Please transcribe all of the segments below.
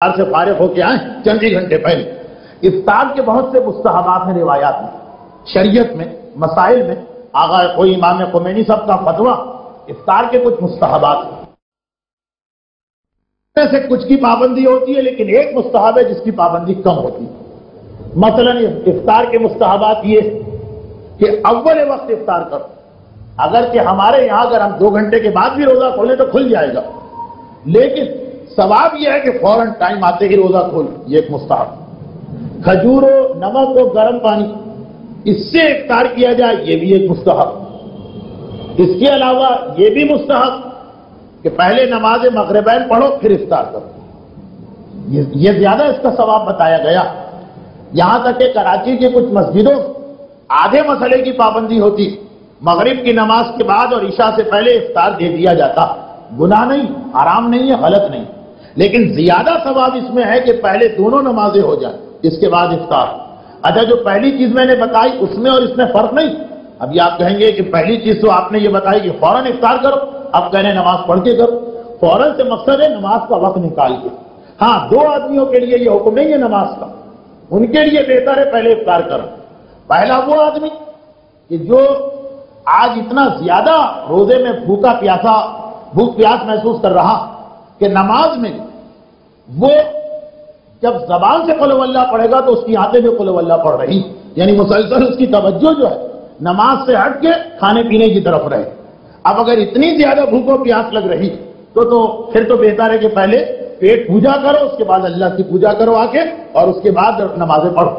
سے فارغ ہو کے آئیں چند ہی گھنٹے پہلے. افطار کے بہت سے مستحبات ہیں روایات میں، شریعت میں، مسائل میں. آغا کوئی امام خمینی صاحب کا فتویٰ، افطار کے کچھ مستحبات ہیں. سے کچھ کی پابندی ہوتی ہے، لیکن ایک مستحب ہے جس کی پابندی کم ہوتی ہے. مثلا افطار کے مستحبات یہ کہ اول وقت افطار کرو. اگرچہ ہمارے یہاں اگر ہم 2 گھنٹے کے بعد بھی روزہ کھولیں تو کھل جائے گا، لیکن ثواب یہ ہے کہ فوراً ٹائم آتے ہی روزہ کھول. یہ ایک مستحب. کھجور و نمک و گرم پانی اس سے افطار کیا جائے، یہ بھی ایک مستحب. اس کے علاوہ یہ بھی مستحب کہ پہلے نماز مغربین پڑھو پھر افطار کرو. یہ زیادہ اس کا ثواب بتایا گیا. یہاں تک کہ کراچی کی کچھ مسجدوں آدھے مسئلے کی پابندی ہوتی، مغرب کی نماز کے بعد اور عشاء سے پہلے افطار دے دیا جاتا. گناہ نہیں، حرام نہیں ہے، غلط نہیں، لیکن زیادہ ثواب اس میں ہے کہ پہلے دونوں نمازیں ہو جائیں اس کے بعد افطار. اچھا، جو پہلی چیز میں نے بتائی اس میں اور اس میں فرق نہیں. ابھی آپ کہیں گے کہ پہلی چیز تو آپ نے یہ بتائی کہ فوراً افطار کرو، اب کہنے نماز پڑھ کے کرو. فوراً سے مقصد ہے نماز کا وقت نکال کے. ہاں، 2 آدمیوں کے لیے یہ حکم نہیں ہے نماز کا، ان کے لیے بہتر ہے پہلے افطار کرو. پہلا وہ آدمی کہ جو آج اتنا زیادہ روزے میں بھوک پیاس محسوس کر رہا کہ نماز میں وہ جب زبان سے قل اللہ پڑھے گا تو اس کی آنکھیں بھی قل اللہ پڑھ رہی، یعنی مسلسل اس کی توجہ جو ہے نماز سے ہٹ کے کھانے پینے کی طرف رہے. اب اگر اتنی زیادہ بھوک و پیاس لگ رہی تو پھر تو بہتر ہے کہ پہلے پیٹ پوجا کرو، اس کے بعد اللہ کی پوجا کرو آ کے، اور اس کے بعد نمازیں پڑھو.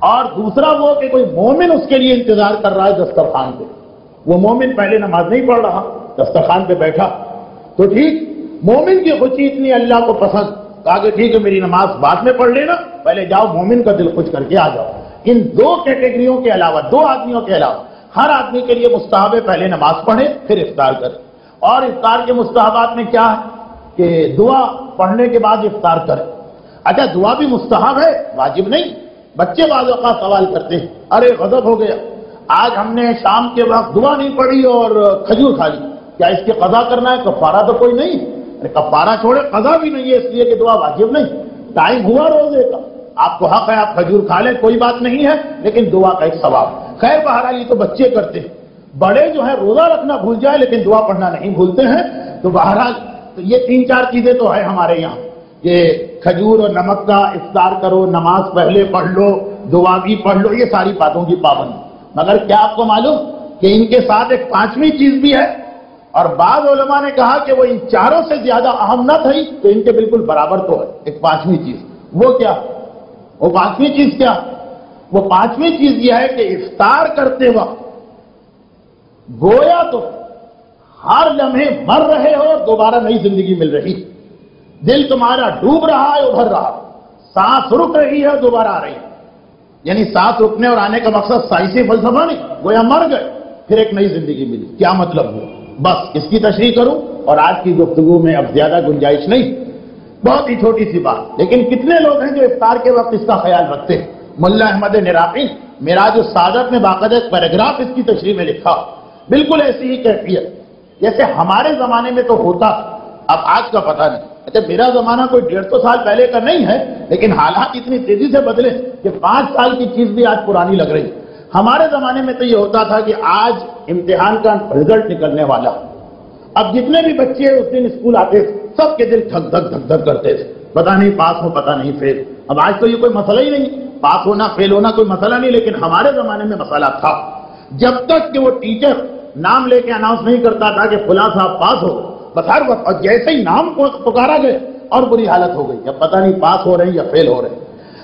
اور دوسرا وہ کہ کوئی مومن اس کے لیے انتظار کر رہا ہے دسترخوان پہ، وہ مومن پہلے نماز نہیں پڑھ رہا، دسترخوان پہ بیٹھا، تو ٹھیک، مومن کی خوشی اتنی اللہ کو پسند، کہا کہ ٹھیک ہے میری نماز بعد میں پڑھ لینا، پہلے جاؤ مومن کا دل خوش کر کے آ جاؤ. ان 2 کیٹیگریوں کے علاوہ، 2 آدمیوں کے علاوہ ہر آدمی کے لیے مستحب ہے پہلے نماز پڑھے پھر افطار کرے. اور افطار کے مستحبات میں کیا ہے کہ دعا پڑھنے کے بعد افطار کرے. اچھا، دعا بھی مستحب ہے، واجب نہیں. بچے بعض اوقات سوال کرتے ہیں، ارے غضب ہو گیا، آج ہم نے شام کے وقت دعا نہیں پڑھی اور کھجور کھا لی، کیا اس کے قضا کرنا ہے؟ کفارہ تو کوئی نہیں. ارے کفارہ چھوڑے، قضا بھی نہیں ہے، اس لیے کہ دعا واجب نہیں. ٹائم ہوا روزے کا، آپ کو حق ہے آپ کھجور کھا لیں، کوئی بات نہیں ہے، لیکن دعا کا ایک ثواب. خیر بہرحال یہ تو بچے کرتے ہیں. بڑے جو ہے روزہ رکھنا بھول جائے لیکن دعا پڑھنا نہیں بھولتے ہیں. تو بہرحال یہ 3-4 چیزیں تو ہے ہمارے یہاں کہ کھجور اور نمک کا افطار کرو، نماز پہلے پڑھ لو، دعا بھی پڑھ لو، یہ ساری باتوں کی پابندی. مگر کیا آپ کو معلوم کہ ان کے ساتھ ایک 5ویں چیز بھی ہے، اور بعض علماء نے کہا کہ وہ ان 4 سے زیادہ اہم نہ تھی تو ان کے بالکل برابر تو ہے ایک 5ویں چیز. وہ کیا؟ وہ 5ویں چیز کیا؟ وہ 5ویں چیز یہ ہے کہ افطار کرتے وقت گویا تو ہر لمحے مر رہے ہو، دوبارہ نئی زندگی مل رہی. دل تمہارا ڈوب رہا ہے، ابھر رہا، سانس رک رہی ہے، دوبارہ آ رہی ہے. یعنی سانس رکنے اور آنے کا مقصد سائنسی فلسفہ نہیں، گویا مر گئے پھر ایک نئی زندگی ملی. کیا مطلب ہوا؟ بس اس کی تشریح کروں، اور آج کی گفتگو میں اب زیادہ گنجائش نہیں، بہت ہی چھوٹی سی بات. لیکن کتنے لوگ ہیں جو افطار کے وقت اس کا خیال رکھتے ہیں؟ ملا احمد نراقی میراج السعادت میں باقاعدہ ایک پیراگراف اس کی تشریح میں لکھا، بالکل ایسی ہی کیفیت جیسے ہمارے زمانے میں تو ہوتا، اب آج کا پتہ نہیں. اچھا، میرا زمانہ کوئی 150 سال پہلے کا نہیں ہے، لیکن حالات اتنی تیزی سے بدلے کہ 5 سال کی چیز بھی آج پرانی لگ رہی. ہمارے زمانے میں تو یہ ہوتا تھا کہ آج امتحان کا رزلٹ نکلنے والا، اب جتنے بھی بچے اس دن اسکول آتے سب کے دل دھک دھک دھک دھک کرتے تھے، پتہ نہیں پاس ہو پتہ نہیں فیل. اب آج تو یہ کوئی مسئلہ ہی نہیں، پاس ہونا فیل ہونا کوئی مسئلہ نہیں، لیکن ہمارے زمانے میں مسئلہ تھا. جب تک کہ وہ ٹیچر نام لے کے اناؤنس نہیں کرتا تھا کہ فلاں صاحب پاس ہو، بس ہر وقت، اور جیسے ہی نام پکارا گئے اور بری حالت ہو گئی، اب پتہ نہیں پاس ہو رہے ہیں یا فیل ہو رہے ہیں.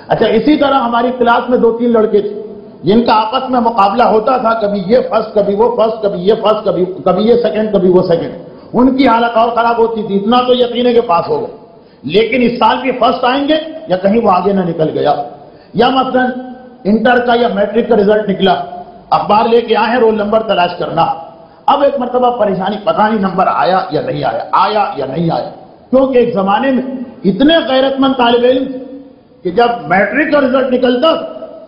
اچھا، اسی طرح ہماری کلاس میں 2-3 لڑکے تھے جن کا آپس میں مقابلہ ہوتا تھا، کبھی یہ فرسٹ کبھی وہ فرسٹ، کبھی یہ فرسٹ کبھی یہ سیکنڈ کبھی وہ سیکنڈ. ان کی حالت اور خراب ہوتی تھی. اتنا تو یقین ہے کہ پاس ہو گئے، لیکن اس سال بھی فرسٹ آئیں گے یا کہیں وہ آگے نہ نکل گیا. یا مثلا انٹر کا یا میٹرک کا رزلٹ نکلا، اخبار لے کے آئے ہیں رول نمبر تلاش کرنا. اب ایک مرتبہ پریشانی، پتہ نہیں نمبر آیا یا نہیں آیا، آیا یا نہیں آیا. کیونکہ ایک زمانے میں اتنے غیرت مند طالب علم کہ جب میٹرک کا رزلٹ نکلتا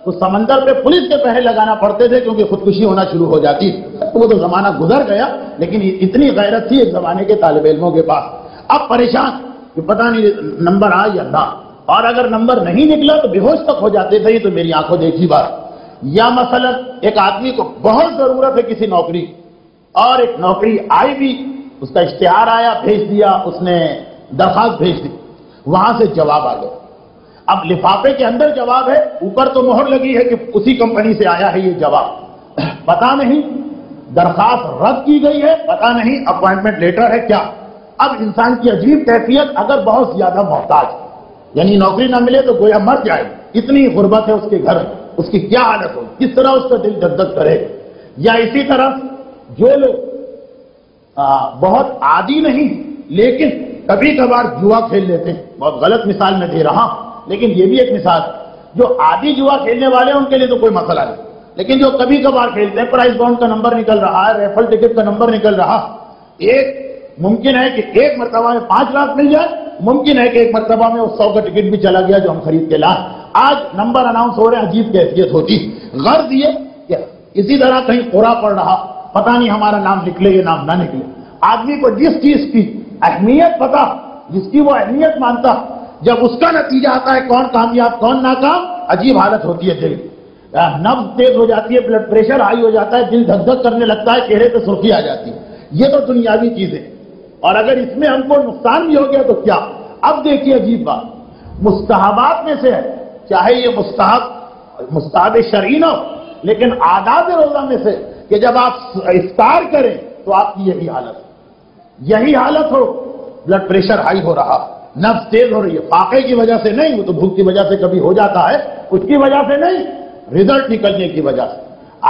تو سمندر پہ پولیس کے پہرے لگانا پڑتے تھے کیونکہ خودکشی ہونا شروع ہو جاتی. وہ تو زمانہ گزر گیا، لیکن اتنی غیرت تھی ایک زمانے کے طالب علموں کے پاس. اب پریشان کہ پتہ نہیں نمبر آئے یا نہ. اور اگر نمبر نہیں نکلا تو بے ہوش تک ہو جاتے تھے. یہ تو میری آنکھوں دیکھی بات. یا مثلا ایک آدمی کو بہت ضرورت ہے کسی نوکری اور ایک نوکری آئی بھی, اس کا اشتہار آیا, بھیج دیا, اس نے درخواست بھیج دی, وہاں سے جواب آ گیا. اب لفافے کے اندر جواب ہے, اوپر تو مہر لگی ہے کہ اسی کمپنی سے آیا ہے یہ جواب, پتہ نہیں درخواست رد کی گئی ہے, پتہ نہیں اپوائنٹمنٹ لیٹر ہے کیا. اب انسان کی عجیب کیفیت, اگر بہت زیادہ محتاج یعنی نوکری نہ ملے تو گویا مر جائے, اتنی غربت ہے اس کے گھر, اس کی کیا حالت ہو, کس طرح اس کا دل دھک دھک کرے. یا اسی طرح جو لوگ بہت عادی نہیں لیکن کبھی کبھار جوا کھیل لیتے ہیں, بہت غلط مثال میں دے رہا ہوں لیکن یہ بھی ایک مثال, جو عادی جوا کھیلنے والے ہیں ان کے لیے تو کوئی مسئلہ نہیں, لیکن جو کبھی کبھار کھیلتے ہیں, پرائز بانڈ کا نمبر نکل رہا ہے, ریفل ٹکٹ کا نمبر نکل رہا, ایک ممکن ہے کہ ایک مرتبہ میں 5 لاکھ مل جائے, ممکن ہے کہ ایک مرتبہ میں 100 کا ٹکٹ بھی چلا گیا جو ہم خرید کے لائیں. آج نمبر اناؤنس ہو رہے ہیں, عجیب کیفیت ہوتی. غرض یہ کہ اسی طرح کہیں قرعہ پڑ رہا, پتہ نہیں ہمارا نام نکلے یا نام نہ نکلے. آدمی کو جس چیز کی اہمیت پتہ, جس کی وہ اہمیت مانتا, جب اس کا نتیجہ آتا ہے کون کامیاب کون ناکام, عجیب حالت ہوتی ہے. دل نبض تیز ہو جاتی ہے, بلڈ پریشر ہائی ہو جاتا ہے, دل دھک دھک کرنے لگتا ہے, چہرے پہ سرخی آ جاتی ہے. یہ تو دنیاوی چیزیں, اور اگر اس میں ہم کو نقصان بھی ہو گیا تو کیا. اب دیکھیے عجیب بات, مستحبات میں سے ہے, چاہے یہ مستحب شرعی نہ ہو, لیکن آداب روزہ میں سے کہ جب آپ افطار کریں تو آپ کی یہی حالت ہو, بلڈ پریشر ہائی ہو رہا, نبض تیز ہو رہی ہے, فاقے کی وجہ سے نہیں, وہ تو بھوک کی وجہ سے کبھی ہو جاتا ہے, اس کی وجہ سے نہیں, رزلٹ نکلنے کی وجہ سے.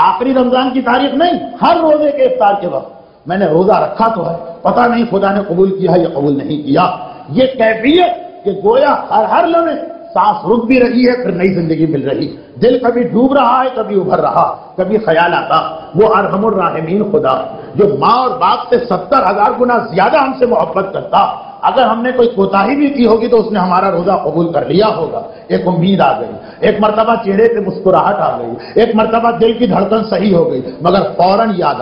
آخری رمضان کی تاریخ نہیں, ہر روزے کے افطار کے وقت میں نے روزہ رکھا تو ہے, پتہ نہیں خدا نے قبول کیا یا قبول نہیں کیا. یہ کیفیت کہ گویا ہر لمحے سانس رک بھی رہی ہے, پھر نئی زندگی مل رہی, دل کبھی ڈوب رہا ہے, کبھی ابھر رہا, کبھی خیال آتا وہ ارحم الراحمین خدا جو ماں اور باپ سے 70,000 گنا زیادہ ہم سے محبت کرتا, اگر ہم نے کوئی کوتاہی بھی کی ہوگی تو اس نے ہمارا روزہ قبول کر لیا ہوگا. ایک امید آ گئی, ایک مرتبہ چہرے پہ مسکراہٹ آ گئی, ایک مرتبہ دل کی دھڑکن صحیح ہو گئی, مگر فوراً یاد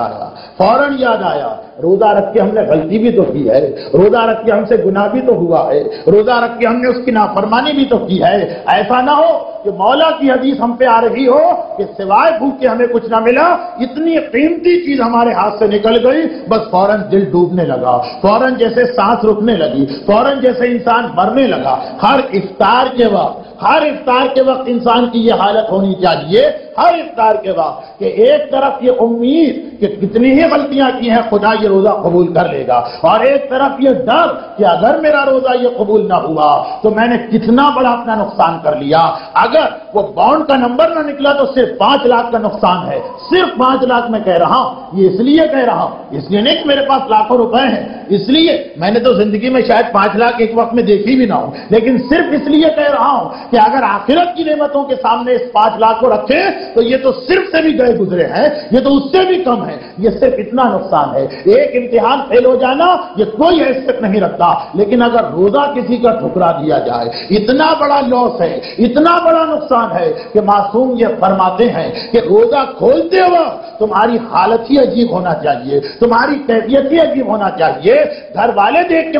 آیا روزہ رکھ کے ہم نے غلطی بھی تو کی ہے, روزہ رکھ کے ہم سے گناہ بھی تو ہوا ہے, روزہ رکھ کے ہم نے اس کی نافرمانی بھی تو کی ہے. ایسا نہ ہو کہ مولا کی حدیث ہم پہ آ رہی ہو کہ سوائے بھوک کے ہمیں کچھ نہ ملا, اتنی قیمتی چیز ہمارے ہاتھ سے نکل گئی, بس فوراً دل ڈوبنے لگا, فوراً جیسے سانس رکنے لگی, فوراً جیسے انسان مرنے لگا. ہر افطار کے وقت انسان کی یہ حالت ہونی چاہیے, ہر افطار کے وقت, کہ ایک طرف یہ امید کہ کتنی ہی غلطیاں کی ہیں خدا یہ روزہ قبول کر لے گا, اور ایک طرف یہ ڈر کہ اگر میرا روزہ یہ قبول نہ ہوا تو میں نے کتنا بڑا اپنا نقصان کر لیا. اگر وہ بانڈ کا نمبر نہ نکلا تو صرف 5 لاکھ کا نقصان ہے, صرف 5 لاکھ میں کہہ رہا ہوں. یہ اس لیے کہہ رہا ہوں, اس لیے نہیں کہ میرے پاس لاکھوں روپے ہیں, اس لیے میں نے تو زندگی میں شاید 5 لاکھ ایک وقت میں دیکھی بھی نہ ہوں, لیکن صرف اس لیے کہہ رہا ہوں کہ اگر آخرت کی نعمتوں کے سامنے اس 5 لاکھ کو رکھیں تو یہ تو صرف سے بھی گئے گزرے ہیں, یہ تو اس سے بھی کم ہے. یہ صرف اتنا نقصان ہے, ایک امتحان فیل ہو جانا یہ کوئی حیثیت نہیں رکھتا, لیکن اگر روزہ کسی کا ٹھکرا دیا جائے اتنا بڑا لاس ہے, اتنا بڑا نقصان ہے کہ معصوم یہ فرماتے ہیں کہ روزہ کھولتے وقت تمہاری حالت ہی عجیب ہونا چاہیے, تمہاری کیفیت ہی عجیب ہونا چاہیے. گھر والے دیکھ کے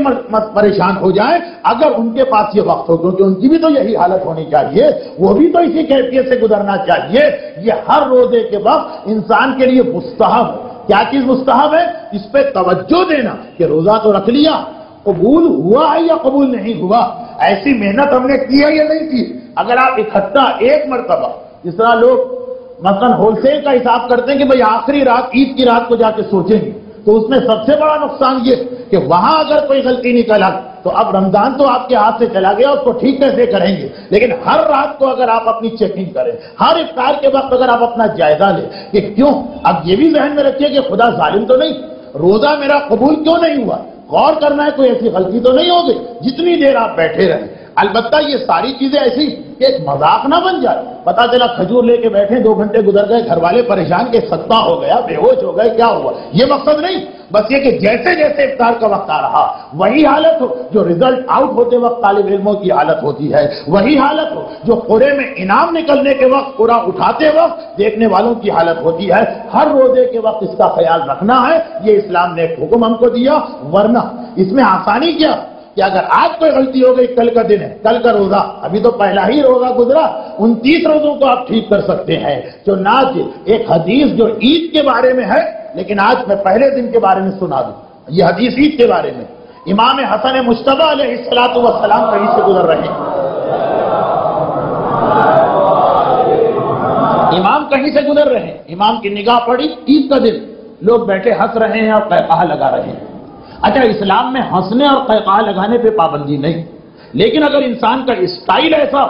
پریشان ہو جائیں اگر ان کے پاس یہ وقت ہو, کیونکہ ان کی بھی تو یہی حالت ہونی چاہیے, وہ بھی تو اسی کیفیت سے گزرنا چاہیے. یہ ہر روزے کے وقت انسان کے لیے مستحب. کیا چیز مستحب ہے؟ اس پہ توجہ دینا کہ روزہ تو رکھ لیا, قبول ہوا ہے یا قبول نہیں ہوا, ایسی محنت ہم نے کی ہے یا نہیں کی. اگر آپ اکٹھا ایک مرتبہ, جس طرح لوگ مثلا ہول سیل کا حساب کرتے ہیں کہ بھئی آخری رات عید کی رات کو جا کے سوچیں گے, تو اس میں سب سے بڑا نقصان یہ کہ وہاں اگر کوئی غلطی نکل آئی تو اب رمضان تو آپ کے ہاتھ سے چلا گیا, اس کو ٹھیک کیسے کریں گے. لیکن ہر رات کو اگر آپ اپنی چیکنگ کریں, ہر افطار کے وقت اگر آپ اپنا جائزہ لیں کہ کیوں, اب یہ بھی ذہن میں رکھیے کہ خدا ظالم تو نہیں, روزہ میرا قبول کیوں نہیں ہوا, غور کرنا ہے کوئی ایسی غلطی تو نہیں ہو گئی جتنی دیر آپ بیٹھے رہیں. البتہ یہ ساری چیزیں ایسی کہ ایک مذاق نہ بن جائے. پتا چلا کھجور لے کے بیٹھے 2 گھنٹے گزر گئے, گھر والے پریشان کہ سکتا ہو گیا, بے ہوش ہو گئے, کیا ہوا, یہ مقصد نہیں. بس یہ کہ جیسے جیسے افطار کا وقت آ رہا وہی حالت ہو جو رزلٹ آؤٹ ہوتے وقت طالب علموں کی حالت ہوتی ہے, وہی حالت ہو جو قرعے میں انعام نکلنے کے وقت, قرعہ اٹھاتے وقت دیکھنے والوں کی حالت ہوتی ہے. ہر روزے کے وقت اس کا خیال رکھنا ہے, یہ اسلام نے ایک حکم ہم کو دیا. ورنہ اس میں آسانی کیا, کہ اگر آج کوئی غلطی ہو گئی، کل کا دن ہے، کل کا روزہ، ابھی تو پہلا ہی روزہ گزرا، 29 روزوں کو آپ ٹھیک کر سکتے ہیں۔ چنانچہ ایک حدیث جو عید کے بارے میں ہے، لیکن آج میں پہلے دن کے بارے میں سنا دوں۔ یہ حدیث عید کے بارے میں، امام حسن مجتبی علیہ السلام کہیں سے گزر رہے ہیں، امام کہیں سے گزر رہے ہیں، امام کی نگاہ پڑی، عید کا دن، لوگ بیٹھے ہنس رہے ہیں اور قہقہہ لگا رہے ہیں۔ اچھا، اسلام میں ہنسنے اور قہقہہ لگانے پہ پابندی نہیں، لیکن اگر انسان کا اسٹائل ایسا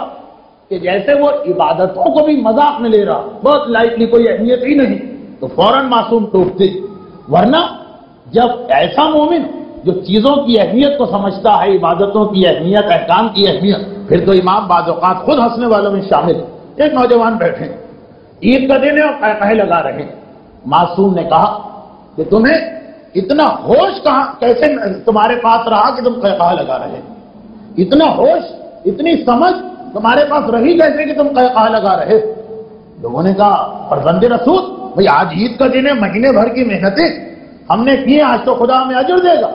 کہ جیسے وہ عبادتوں کو بھی مذاق میں لے رہا، بہت لائٹلی، کوئی اہمیت ہی نہیں، تو فوراً معصوم ٹوکتے۔ ورنہ جب ایسا مومن جو چیزوں کی اہمیت کو سمجھتا ہے، عبادتوں کی اہمیت، احکام کی اہمیت، پھر تو امام بعض اوقات خود ہنسنے والوں میں شامل۔ ایک نوجوان بیٹھے، عید کا دن ہے اور قہقہے لگا رہے ہیں۔ معصوم نے کہا کہ تمہیں اتنا ہوش کہاں، کیسے تمہارے پاس رہا کہ تم قہقہہ لگا رہے ہیں؟ اتنا ہوش، اتنی سمجھ تمہارے پاس رہی کیسے کہ تم قہقہہ لگا رہے؟ لوگوں نے کہا فرزند رسول، بھئی آج عید کا دن ہے، مہینے بھر کی محنتیں ہم نے کی، آج تو خدا ہمیں اجر دے گا۔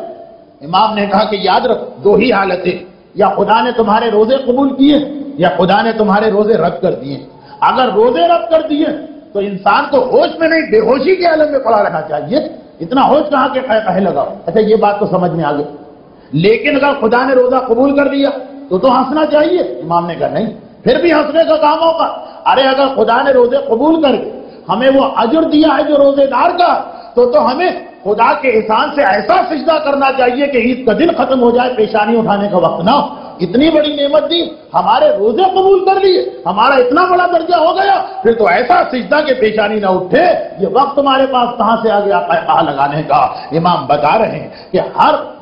امام نے کہا کہ یاد رکھ، دو ہی حالتیں، یا خدا نے تمہارے روزے قبول کیے یا خدا نے تمہارے روزے رد کر دیے۔ اگر روزے رد کر دیے تو انسان کو ہوش میں نہیں، بے ہوشی کے عالم میں پڑا رہنا چاہیے۔ اتنا ہوش کہاں کہ قہقہے لگاؤ۔ اچھا، یہ بات تو سمجھ میں آ گئی، لیکن اگر خدا نے روزہ قبول کر دیا تو ہنسنا چاہیے؟ امام نے کہا نہیں، پھر بھی ہنسنے کا کام ہوگا۔ ارے اگر خدا نے روزے قبول کر کے ہمیں وہ اجر دیا ہے جو روزے دار کا، تو ہمیں خدا کے احسان سے ایسا سجدہ کرنا چاہیے کہ عید کا دن ختم ہو جائے، پیشانی اٹھانے کا وقت نہ ہو۔ اتنی بڑی نعمت دی، ہمارے روزے قبول کر لیے، ہمارا اتنا بڑا درجہ ہو گیا، پھر تو ایسا سجدہ کہ پیشانی نہ اٹھے۔ یہ وقت تمہارے پاس کہاں سے آ گیا قہقہہ لگانے کا؟ امام بتا رہے ہیں کہ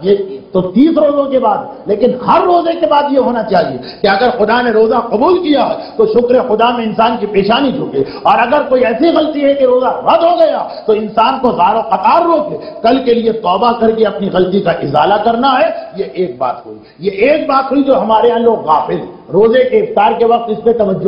یہ تو 30 روزوں کے بعد، لیکن ہر روزے کے بعد یہ ہونا چاہیے کہ اگر خدا نے روزہ قبول کیا تو شکر خدا میں انسان کی پیشانی جھکے، اور اگر کوئی ایسی غلطی ہے کہ روزہ رد ہو گیا تو انسان کو زار و قطار روکے، کل کے لیے توبہ کر کے اپنی غلطی کا ازالہ کرنا ہے۔ یہ ایک بات ہوئی، یہ ایک بات ہوئی جو ہمارے یہاں لوگ غافل، روزے کے افطار کے وقت اس پہ توجہ